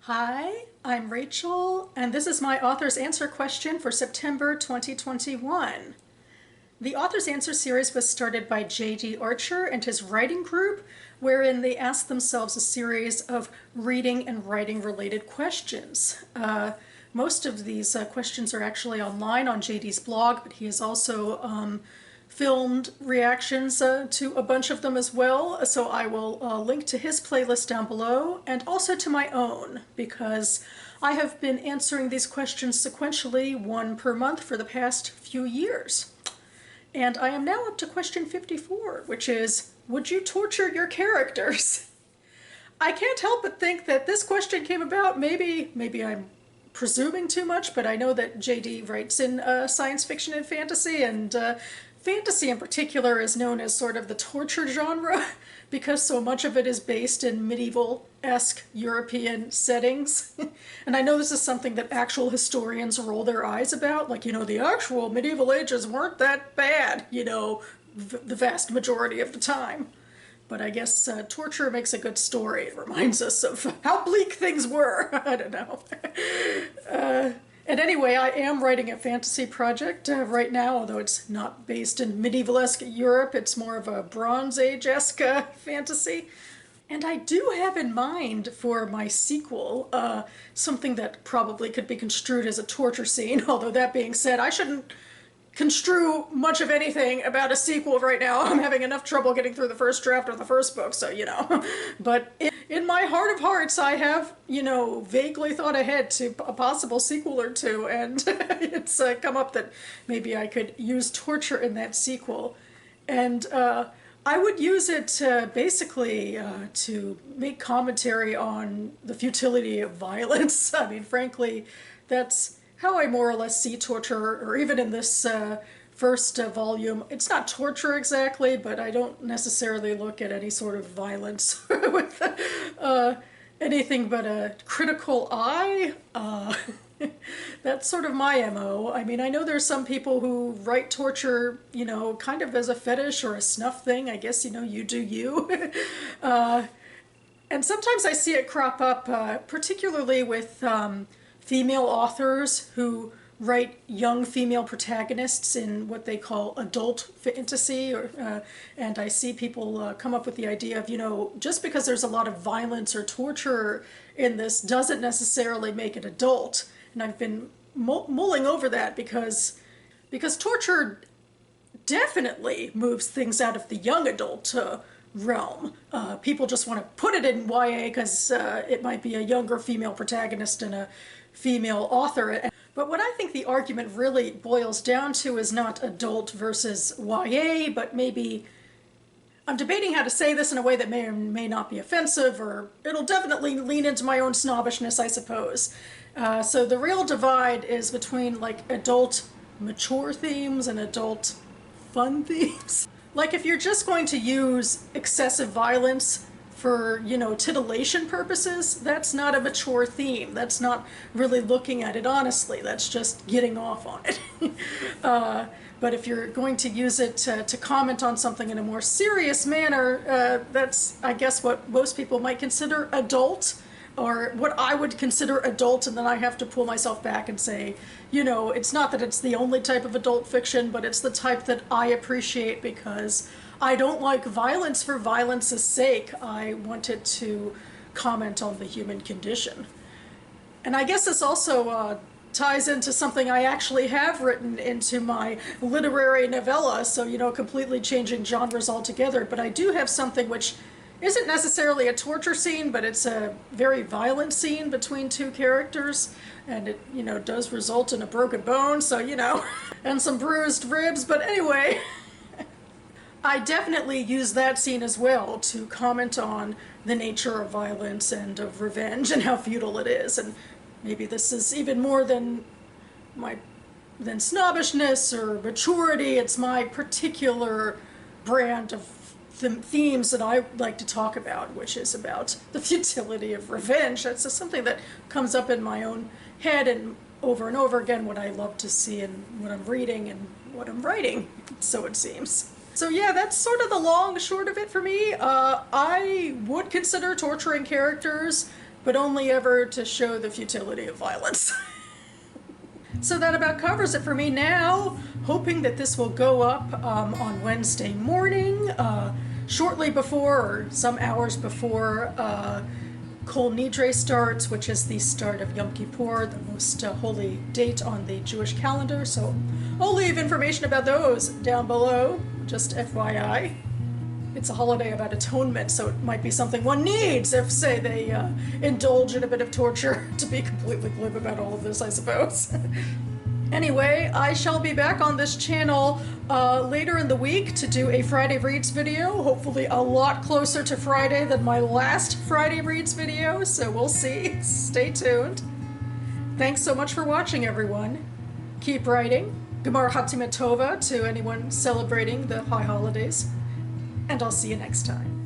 Hi, I'm Rachel, and this is my author's answer question for September 2021. The author's answer series was started by J.D. Archer and his writing group, wherein they asked themselves a series of reading and writing related questions. Most of these questions are actually online on J.D.'s blog, but he has also filmed reactions to a bunch of them as well, so I will link to his playlist down below and also to my own, because I have been answering these questions sequentially, one per month, for the past few years. And I am now up to question 54, which is, would you torture your characters? I can't help but think that this question came about, maybe I'm presuming too much, but I know that JD writes in science fiction and fantasy, and fantasy in particular is known as sort of the torture genre because so much of it is based in medieval-esque European settings. And I know this is something that actual historians roll their eyes about, like, the actual medieval ages weren't that bad, the vast majority of the time. But I guess torture makes a good story. It reminds us of how bleak things were. I don't know. And anyway, I am writing a fantasy project right now, although it's not based in medieval-esque Europe. It's more of a Bronze Age-esque fantasy. And I do have in mind for my sequel something that probably could be construed as a torture scene, although that being said, I shouldn't construe much of anything about a sequel right now. I'm having enough trouble getting through the first draft of the first book, so But in my heart of hearts, I have, vaguely thought ahead to a possible sequel or two, and it's come up that maybe I could use torture in that sequel. And I would use it basically to make commentary on the futility of violence. I mean, frankly, that's how I more or less see torture, or even in this first volume. It's not torture exactly, but I don't necessarily look at any sort of violence with anything but a critical eye. That's sort of my MO. I mean, I know there's some people who write torture, kind of as a fetish or a snuff thing. I guess, you do you. And sometimes I see it crop up, particularly with female authors who write young female protagonists in what they call adult fantasy, and I see people come up with the idea of, just because there's a lot of violence or torture in this doesn't necessarily make it adult. And I've been mulling over that because torture definitely moves things out of the young adult realm. People just want to put it in YA because it might be a younger female protagonist and a female author. But what I think the argument really boils down to is not adult versus YA, but maybe, I'm debating how to say this in a way that may or may not be offensive, or it'll definitely lean into my own snobbishness, I suppose. So the real divide is between adult mature themes and adult fun themes. Like if you're just going to use excessive violence for, titillation purposes, that's not a mature theme. That's not really looking at it honestly. That's just getting off on it. But if you're going to use it to comment on something in a more serious manner, that's, I guess, what most people might consider adult, or what I would consider adult, and then I have to pull myself back and say, it's not that it's the only type of adult fiction, but it's the type that I appreciate because I don't like violence for violence's sake. I wanted to comment on the human condition. And I guess this also ties into something I actually have written into my literary novella, so, completely changing genres altogether. But I do have something which isn't necessarily a torture scene, but it's a very violent scene between two characters, and it, does result in a broken bone, so, and some bruised ribs, but anyway. I definitely use that scene as well to comment on the nature of violence and of revenge and how futile it is. And maybe this is even more than snobbishness or maturity. It's my particular brand of themes that I like to talk about, which is about the futility of revenge. That's just something that comes up in my own head and over again, what I love to see in what I'm reading and what I'm writing, so it seems. So yeah, that's sort of the long short of it for me. I would consider torturing characters but only ever to show the futility of violence. So that about covers it for me now. Hoping that this will go up on Wednesday morning, shortly before, or some hours before, Kol Nidre starts, which is the start of Yom Kippur, the most holy date on the Jewish calendar. So I'll leave information about those down below, just FYI. It's a holiday about atonement, so it might be something one needs if, say, they indulge in a bit of torture, to be completely glib about all of this, I suppose. Anyway, I shall be back on this channel later in the week to do a Friday Reads video, hopefully a lot closer to Friday than my last Friday Reads video, so we'll see. Stay tuned. Thanks so much for watching, everyone. Keep writing. Gemar Hatimet Tova to anyone celebrating the high holidays. And I'll see you next time.